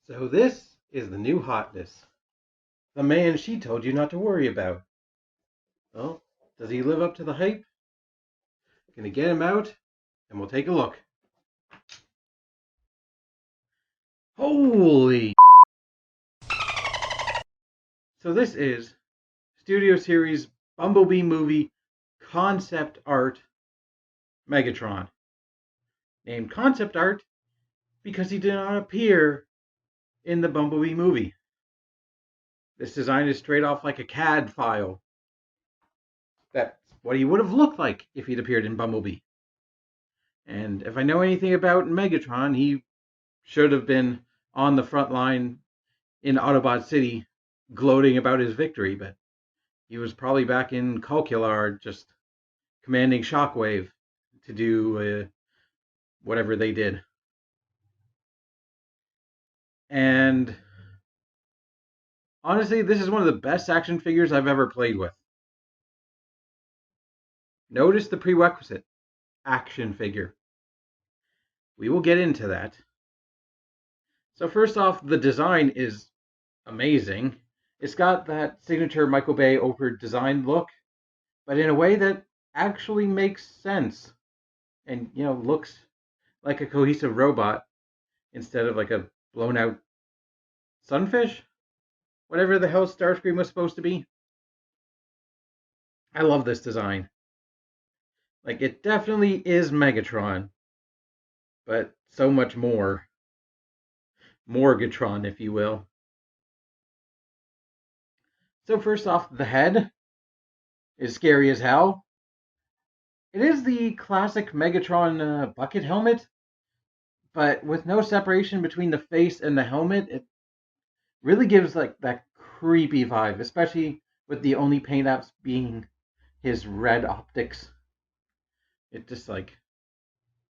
So this is the new hotness. The man she told you not to worry about. Well, does he live up to the hype? Gonna get him out, and we'll take a look. Holy! So this is Studio Series Bumblebee movie concept art Megatron. Named concept art because he did not appear in the Bumblebee movie. This design is straight off like a CAD file. That's what he would have looked like if he'd appeared in Bumblebee. And if I know anything about Megatron, he should have been on the front line in Autobot City gloating about his victory, but he was probably back in Calcular just commanding Shockwave to do whatever they did. And honestly, this is one of the best action figures I've ever played with. Notice the prerequisite action figure. We will get into that. So first off, the design is amazing. It's got that signature Michael Bay over design look, but in a way that actually makes sense and looks like a cohesive robot instead of like a blown out sunfish, whatever the hell Starscream was supposed to be. I love this design. Like, it definitely is Megatron, but so much more. Morgatron, if you will. So first off, the head is scary as hell. It is the classic Megatron bucket helmet, but with no separation between the face and the helmet. It really gives like that creepy vibe, especially with the only paint apps being his red optics. It just like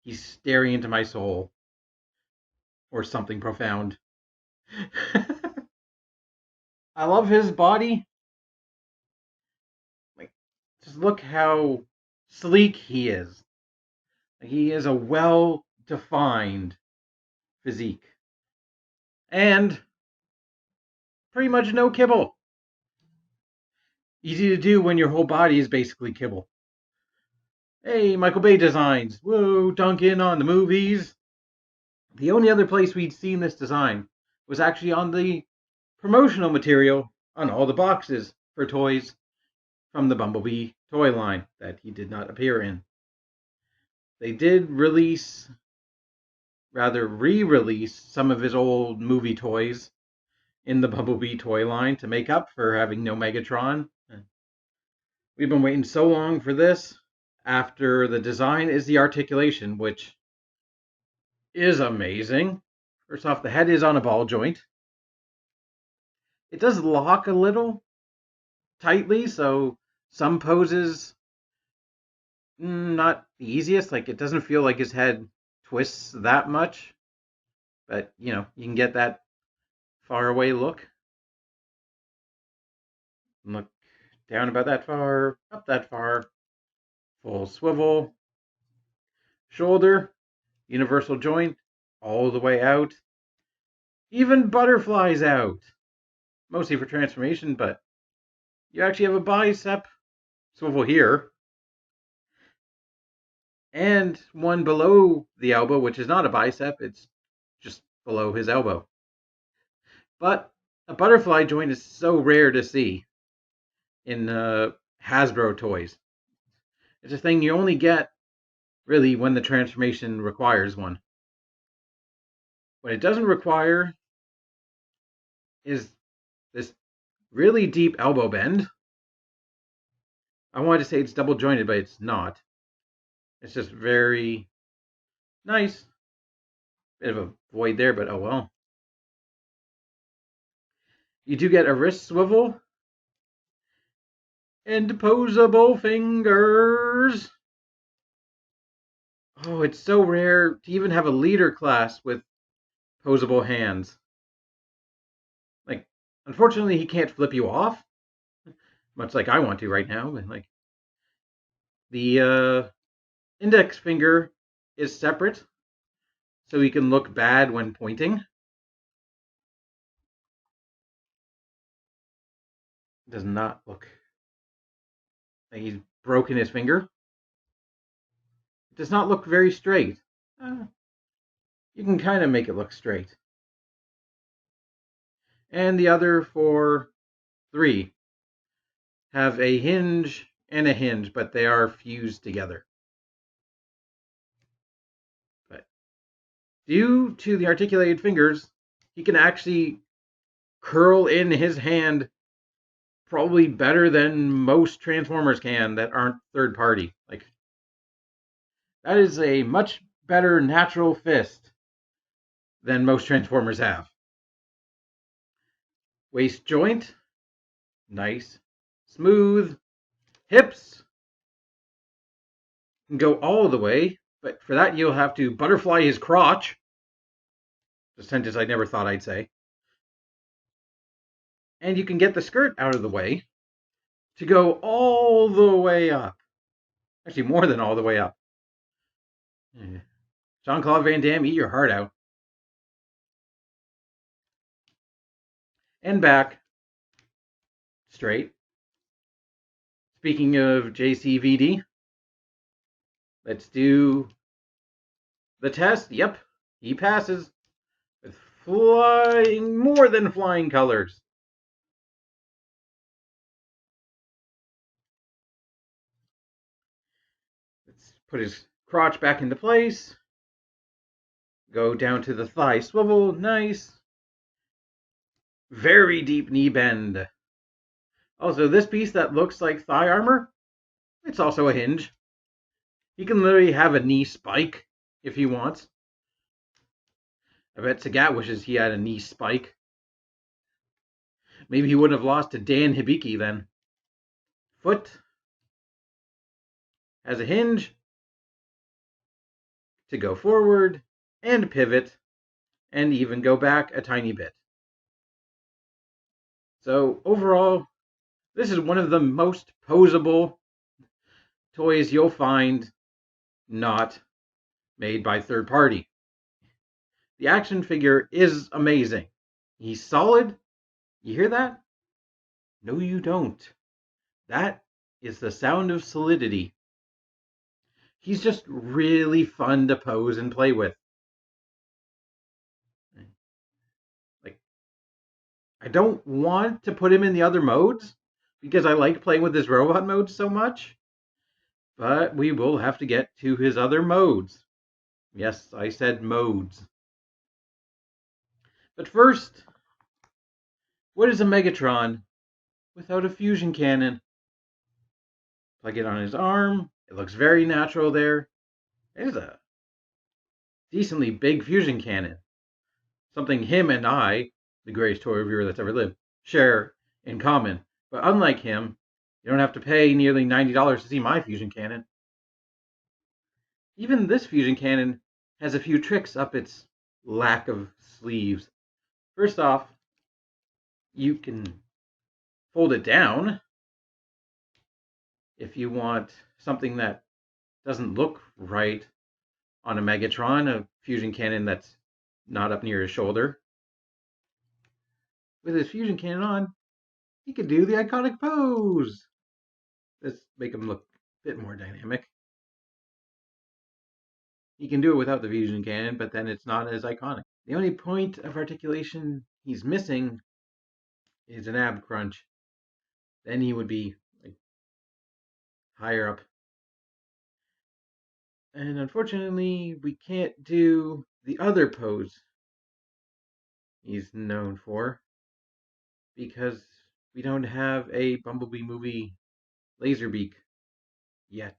he's staring into my soul or something profound. I love his body. Like, just look how sleek he is. He is a well-defined physique. And pretty much no kibble. Easy to do when your whole body is basically kibble. Hey, Michael Bay designs. Whoa, Duncan on the movies. The only other place we'd seen this design was actually on the promotional material on all the boxes for toys from the Bumblebee toy line that he did not appear in. They did re-release some of his old movie toys in the Bumblebee toy line to make up for having no Megatron. We've been waiting so long for this. After the design is the articulation, which is amazing. First off, the head is on a ball joint. It does lock a little tightly, so some poses not the easiest. Like, it doesn't feel like his head twists that much, but you can get that far away look. Look down about that far, up that far, full swivel, shoulder, universal joint, all the way out, even butterflies out, mostly for transformation, but you actually have a bicep swivel here, and one below the elbow, which is not a bicep, it's just below his elbow. But a butterfly joint is so rare to see in Hasbro toys. It's a thing you only get really when the transformation requires one. What it doesn't require is this really deep elbow bend. I wanted to say it's double jointed, but it's not. It's just very nice. Bit of a void there, but oh well. You do get a wrist swivel and posable fingers. Oh, it's so rare to even have a leader class with posable hands. Like, unfortunately, he can't flip you off, much like I want to right now. But like, the index finger is separate, so he can look bad when pointing. does not look like he's broken his finger. It does not look very straight. You can kind of make it look straight. And the other 3 have a hinge and a hinge, but they are fused together. But due to the articulated fingers, he can actually curl in his hand probably better than most Transformers can that aren't third party. Like, that is a much better natural fist than most Transformers have. Waist joint, nice, smooth. Hips can go all the way, but for that you'll have to butterfly his crotch. A sentence I never thought I'd say. And you can get the skirt out of the way to go all the way up. Actually, more than all the way up. Jean-Claude Van Damme, eat your heart out. And back. Straight. Speaking of JCVD, let's do the test. Yep, he passes with flying, more than flying colors. Let's put his crotch back into place. Go down to the thigh swivel. Nice. Very deep knee bend. Also, this piece that looks like thigh armor, it's also a hinge. He can literally have a knee spike if he wants. I bet Sagat wishes he had a knee spike. Maybe he wouldn't have lost to Dan Hibiki then. Foot has a hinge to go forward and pivot and even go back a tiny bit. So overall, this is one of the most posable toys you'll find not made by third party. The action figure is amazing. He's solid. You hear that? No, you don't. That is the sound of solidity. He's just really fun to pose and play with. Like, I don't want to put him in the other modes because I like playing with his robot mode so much. But we will have to get to his other modes. Yes, I said modes. But first, what is a Megatron without a fusion cannon? Plug it on his arm. It looks very natural there. There's a decently big fusion cannon. Something him and I, the greatest toy reviewer that's ever lived, share in common. But unlike him, you don't have to pay nearly $90 to see my fusion cannon. Even this fusion cannon has a few tricks up its lack of sleeves. First off, you can fold it down if you want something that doesn't look right on a Megatron, a fusion cannon that's not up near his shoulder. With his fusion cannon on, he could do the iconic pose. Let's make him look a bit more dynamic. He can do it without the fusion cannon, but then it's not as iconic. The only point of articulation he's missing is an ab crunch. Then he would be like higher up. And unfortunately, we can't do the other pose he's known for because we don't have a Bumblebee movie Laserbeak yet.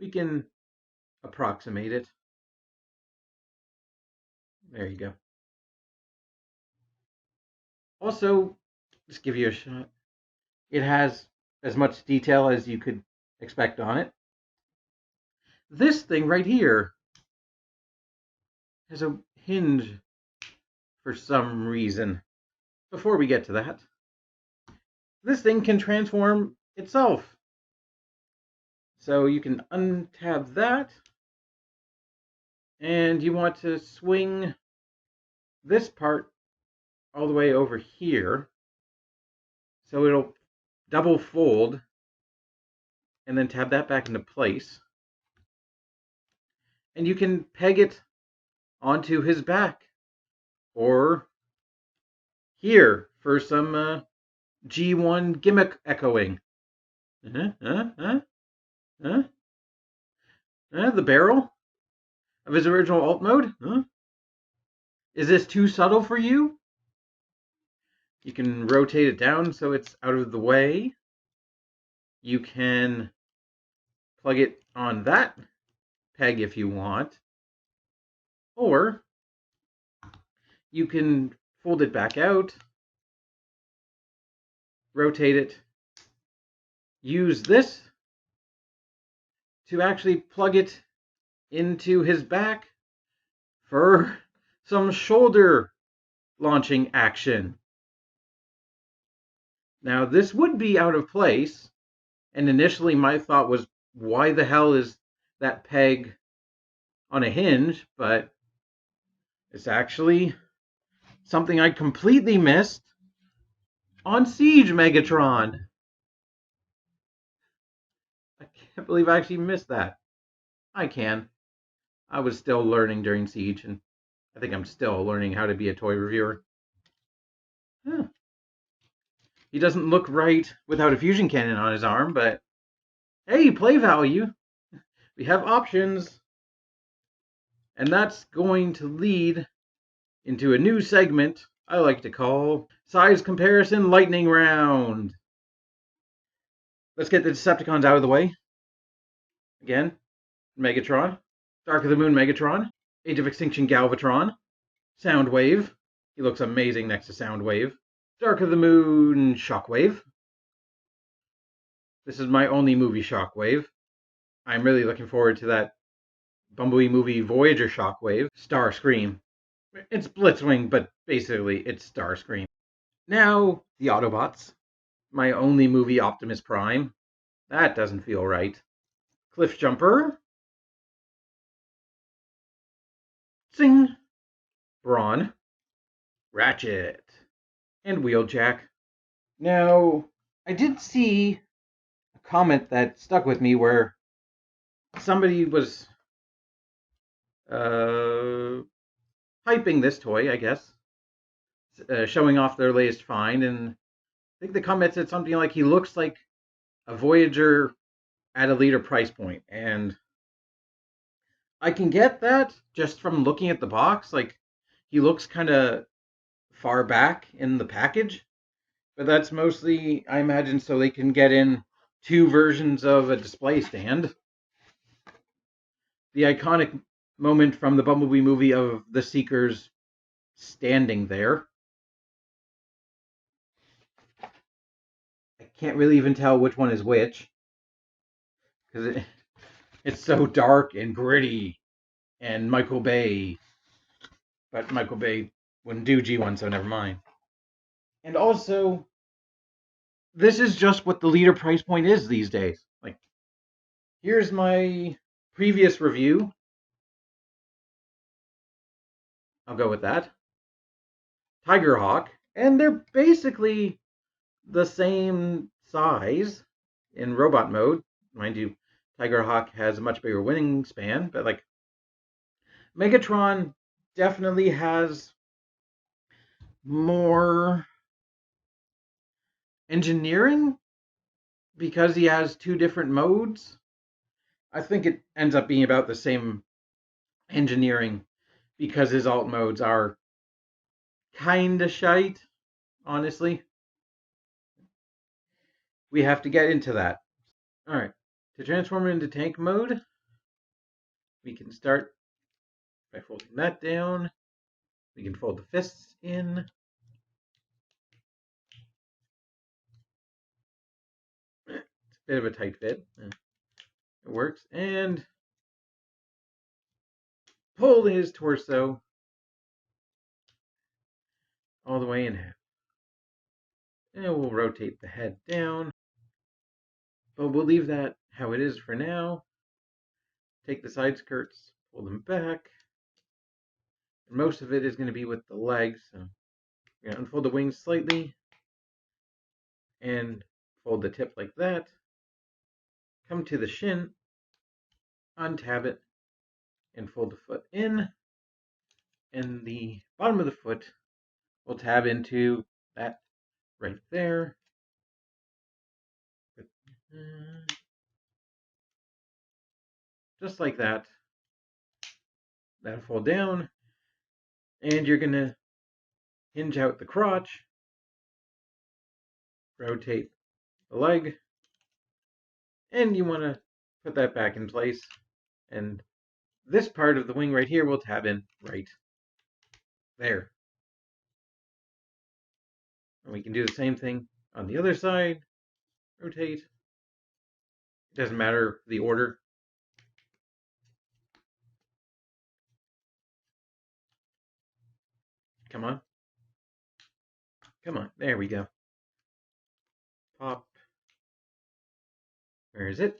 We can approximate it. There you go. Also, just give you a shot. It has as much detail as you could expect on it. This thing right here has a hinge for some reason. Before we get to that, this thing can transform itself. So you can untab that, and you want to swing this part all the way over here. So it'll double fold and then tab that back into place. And you can peg it onto his back or here for some G1 gimmick echoing. The barrel of his original alt mode? Is this too subtle for you? You can rotate it down so it's out of the way. You can plug it on that peg if you want. Or you can fold it back out, rotate it, use this to actually plug it into his back for some shoulder launching action. Now, this would be out of place, and initially my thought was, why the hell is that peg on a hinge? But it's actually something I completely missed on Siege Megatron. I can't believe I actually missed that. I can. I was still learning during Siege, and I think I'm still learning how to be a toy reviewer. Huh. He doesn't look right without a fusion cannon on his arm, but hey, play value. We have options. And that's going to lead into a new segment I like to call Size Comparison Lightning Round. Let's get the Decepticons out of the way. Again, Megatron, Dark of the Moon Megatron, Age of Extinction Galvatron, Soundwave. He looks amazing next to Soundwave. Dark of the Moon Shockwave. This is my only movie Shockwave. I'm really looking forward to that Bumblebee movie Voyager Shockwave. Starscream. It's Blitzwing, but basically it's Starscream. Now, the Autobots. My only movie Optimus Prime. That doesn't feel right. Cliff Jumper. Zing. Brawn. Ratchet. And Wheeljack. Now, I did see a comment that stuck with me where somebody was hyping this toy, I guess, showing off their latest find, and I think the comment said something like he looks like a Voyager at a leader price point, and I can get that just from looking at the box. Like, he looks kind of far back in the package, but that's mostly, I imagine, so they can get in two versions of a display stand. The iconic moment from the Bumblebee movie of the Seekers standing there. I can't really even tell which one is which, because it's so dark and gritty and Michael Bay. But Michael Bay wouldn't do G1, so never mind. And also, this is just what the leader price point is these days. Like, here's my previous review. I'll go with that. Tigerhawk. And they're basically the same size in robot mode. Mind you, Tigerhawk has a much bigger wingspan, but like, Megatron definitely has more engineering because he has two different modes. I think it ends up being about the same engineering because his alt modes are kinda shite, honestly. We have to get into that. Alright, to transform into tank mode, we can start by folding that down. We can fold the fists in. It's a bit of a tight fit. It works. And pull his torso all the way in half. And we'll rotate the head down. But we'll leave that how it is for now. Take the side skirts, pull them back. And most of it is going to be with the legs. So You're going to unfold the wings slightly and fold the tip like that. Come to the shin, untab it, and fold the foot in. And the bottom of the foot will tab into that right there. Just like that. That'll fold down. And you're going to hinge out the crotch. Rotate the leg. And you want to put that back in place. And this part of the wing right here will tab in right there. And we can do the same thing on the other side. Rotate. It doesn't matter the order. Come on. Come on. There we go. Pop. Where is it?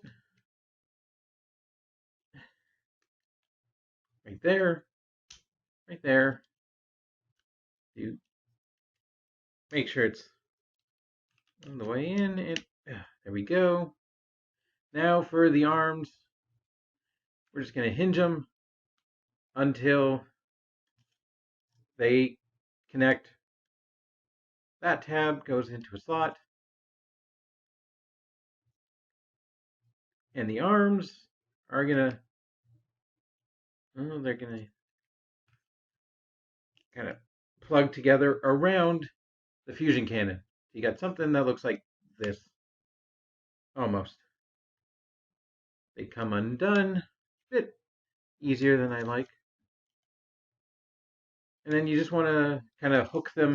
Right there. Right there. You make sure it's on the way in. There we go. Now for the arms, we're just going to hinge them until they connect. That tab goes into a slot. And the arms are going to, they're going to kind of plug together around the fusion cannon. You got something that looks like this. Almost. They come undone. A bit easier than I like. And then you just want to kind of hook them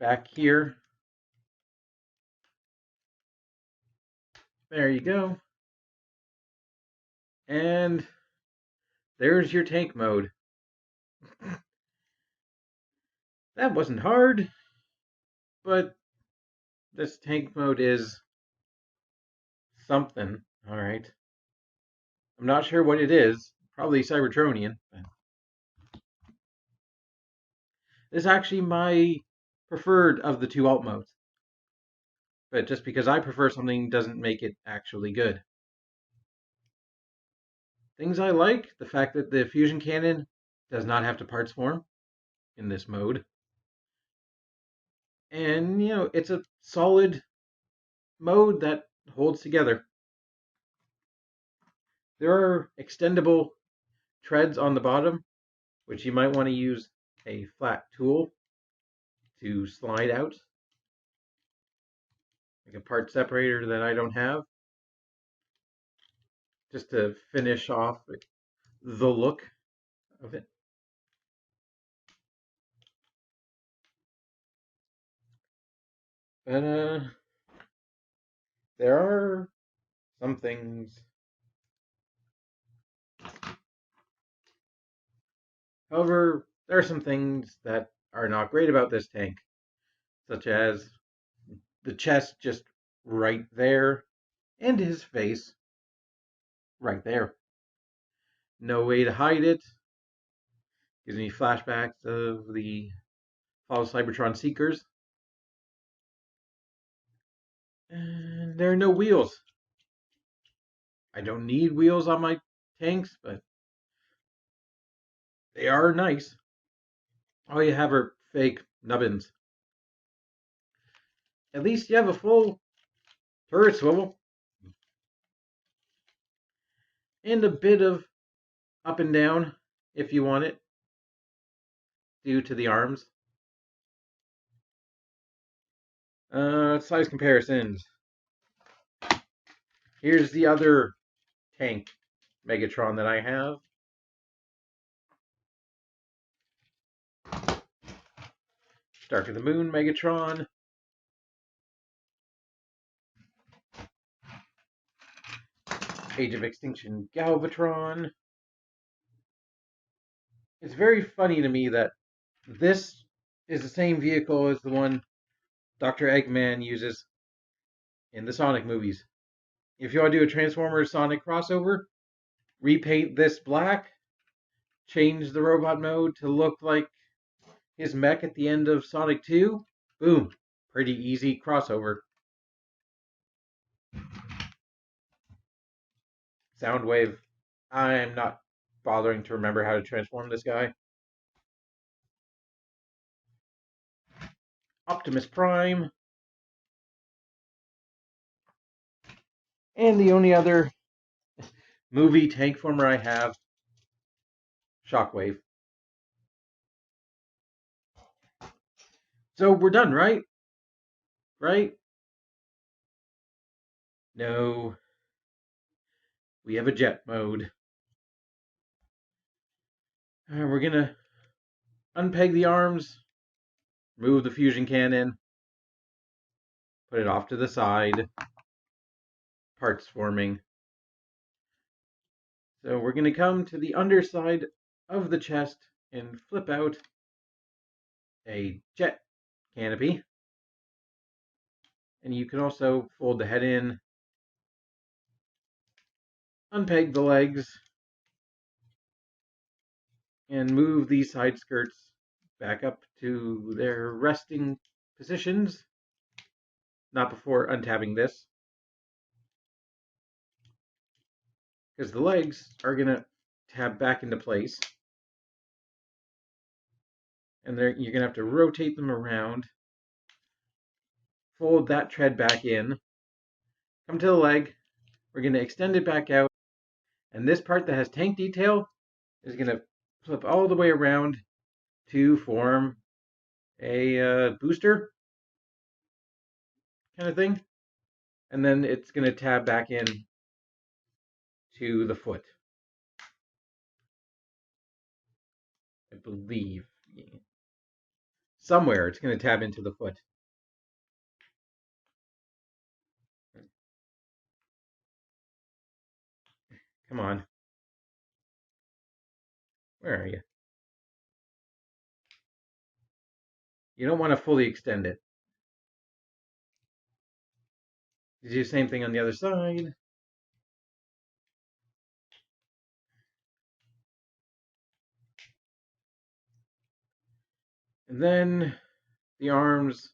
back here. There you go. And there's your tank mode. That wasn't hard, but this tank mode is something. All right. I'm not sure what it is. Probably Cybertronian. This is actually my preferred of the two alt modes. But just because I prefer something doesn't make it actually good. Things I like, the fact that the fusion cannon does not have to parts form in this mode. And, it's a solid mode that holds together. There are extendable treads on the bottom, which you might want to use a flat tool to slide out. Like a part separator that I don't have. Just to finish off the look of it. But there are some things. However, there are some things that are not great about this tank, such as the chest just right there, and his face right there. No way to hide it. Gives me flashbacks of the Fall of Cybertron Seekers. And there are no wheels. I don't need wheels on my tanks, but they are nice. All you have are fake nubbins. At least you have a full turret swivel. And a bit of up and down if you want it, due to the arms. Size comparisons. Here's the other tank Megatron that I have. Dark of the Moon Megatron. Age of Extinction Galvatron. It's very funny to me that this is the same vehicle as the one Dr. Eggman uses in the Sonic movies. If you want to do a Transformers Sonic crossover, repaint this black, change the robot mode to look like his mech at the end of Sonic 2. Boom. Pretty easy crossover. Soundwave. I'm not bothering to remember how to transform this guy. Optimus Prime. And the only other movie tank former I have, Shockwave. So we're done, right? Right? No. We have a jet mode. We're gonna unpeg the arms, move the fusion cannon, put it off to the side, parts forming. So we're gonna come to the underside of the chest and flip out a jet canopy. And you can also fold the head in, unpeg the legs, and move these side skirts back up to their resting positions. Not before untabbing this, because the legs are going to tab back into place. And you're going to have to rotate them around, fold that tread back in, come to the leg, we're going to extend it back out, and this part that has tank detail is going to flip all the way around to form a booster kind of thing. And then it's going to tab back in to the foot, I believe. Somewhere it's going to tab into the foot. Come on. Where are you? You don't want to fully extend it. You do the same thing on the other side. And then the arms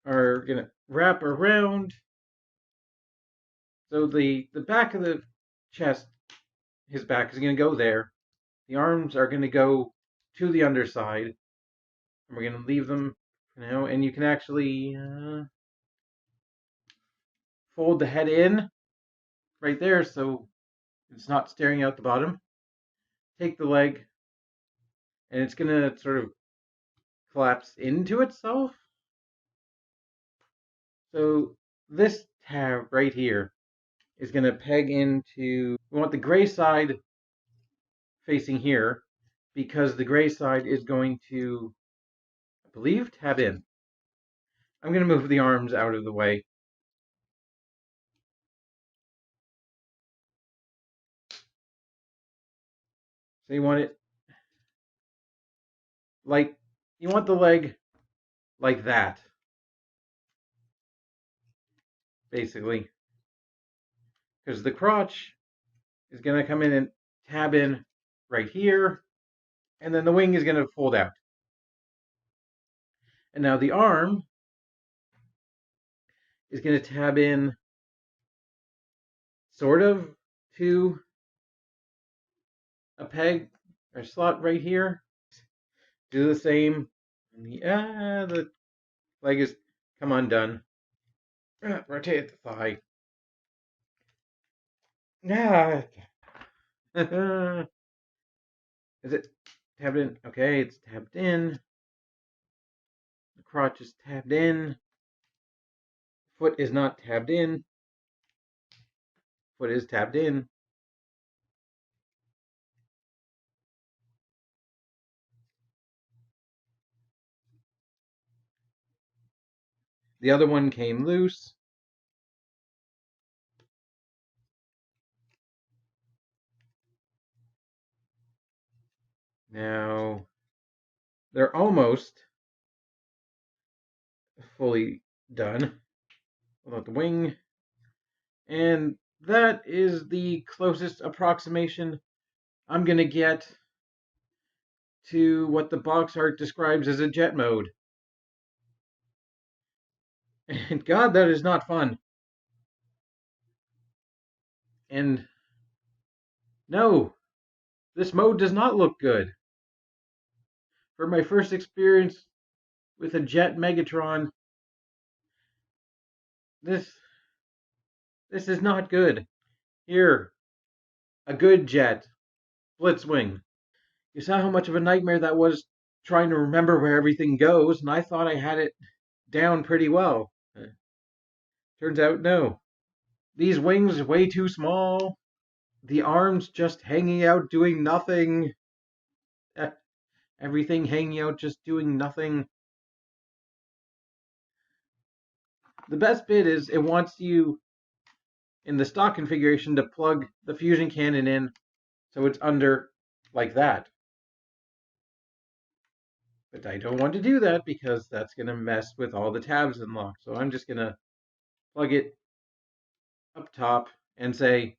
are going to wrap around. So the back of the chest, his back is going to go there. The arms are going to go to the underside. And we're going to leave them now. And you can actually fold the head in right there so it's not staring out the bottom. Take the leg, and it's going to sort of collapse into itself. So this tab right here is going to peg into, we want the gray side facing here because the gray side is going to, I believe, tab in. I'm going to move the arms out of the way. So you want it like, you want the leg like that, basically. Because the crotch is going to come in and tab in right here, and then the wing is going to fold out. And now the arm is going to tab in sort of to a peg or slot right here. Do the same. The leg is come undone. Rotate the thigh. Yeah. Is it tabbed in? Okay, it's tabbed in. The crotch is tabbed in. Foot is not tabbed in. Foot is tabbed in. The other one came loose. Now, they're almost fully done. Pull out the wing. And that is the closest approximation I'm going to get to what the box art describes as a jet mode. And God, that is not fun. And no, this mode does not look good. For my first experience with a jet Megatron, this this is not good. Here, a good jet, Blitzwing. You saw how much of a nightmare that was trying to remember where everything goes, and I thought I had it down pretty well. Turns out, no. These wings are way too small. The arms just hanging out doing nothing. Everything hanging out just doing nothing. The best bit is it wants you, in the stock configuration, to plug the fusion cannon in so it's under like that. But I don't want to do that because that's going to mess with all the tabs unlocked. So I'm just going to plug it up top and say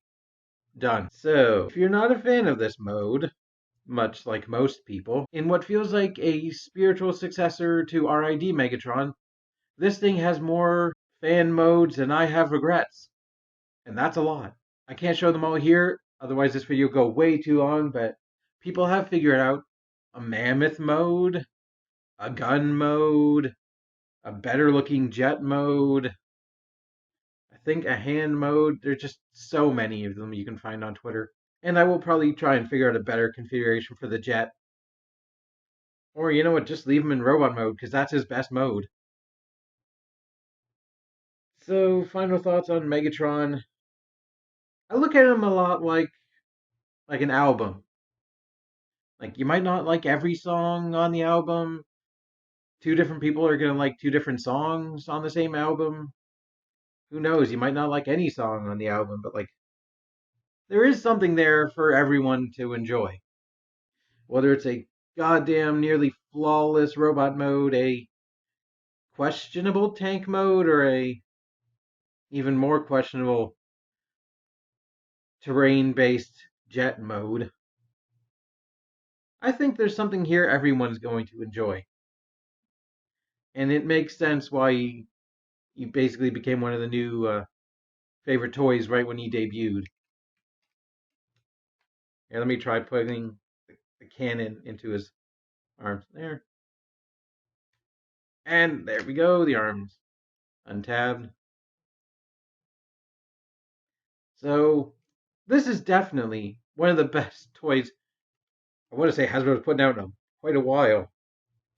done. So if you're not a fan of this mode, much like most people, in what feels like a spiritual successor to RID Megatron, this thing has more fan modes and I have regrets. And that's a lot. I can't show them all here, otherwise this video will go way too long, but people have figured out a mammoth mode, a gun mode, a better looking jet mode, I think a hand mode. There's just so many of them you can find on Twitter. And I will probably try and figure out a better configuration for the jet. Or you know what, just leave him in robot mode, because that's his best mode. So, final thoughts on Megatron. I look at him a lot like an album. Like, you might not like every song on the album. Two different people are going to like two different songs on the same album. Who knows? You might not like any song on the album, but like, there is something there for everyone to enjoy. Whether it's a goddamn nearly flawless robot mode, a questionable tank mode, or a even more questionable terrain-based jet mode. I think there's something here everyone's going to enjoy. And it makes sense why he basically became one of the new favorite toys right when he debuted. Here, let me try putting the cannon into his arms. There. And there we go, the arms untabbed. So, this is definitely one of the best toys I want to say Hasbro's putting out in quite a while,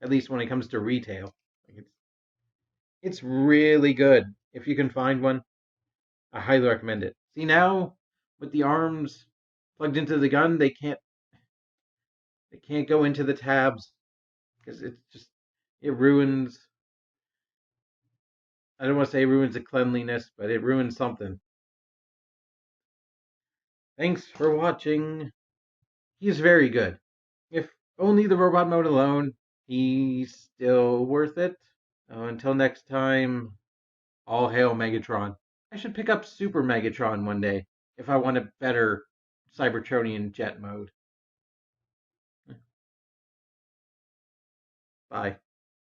at least when it comes to retail. Like it's really good. If you can find one, I highly recommend it. See, now with the arms plugged into the gun, they can't go into the tabs because it ruins. I don't want to say it ruins the cleanliness, but it ruins something. Thanks for watching. He's very good. If only the robot mode alone, he's still worth it. Until next time, all hail Megatron. I should pick up Super Megatron one day if I want a better Cybertronian jet mode. Bye.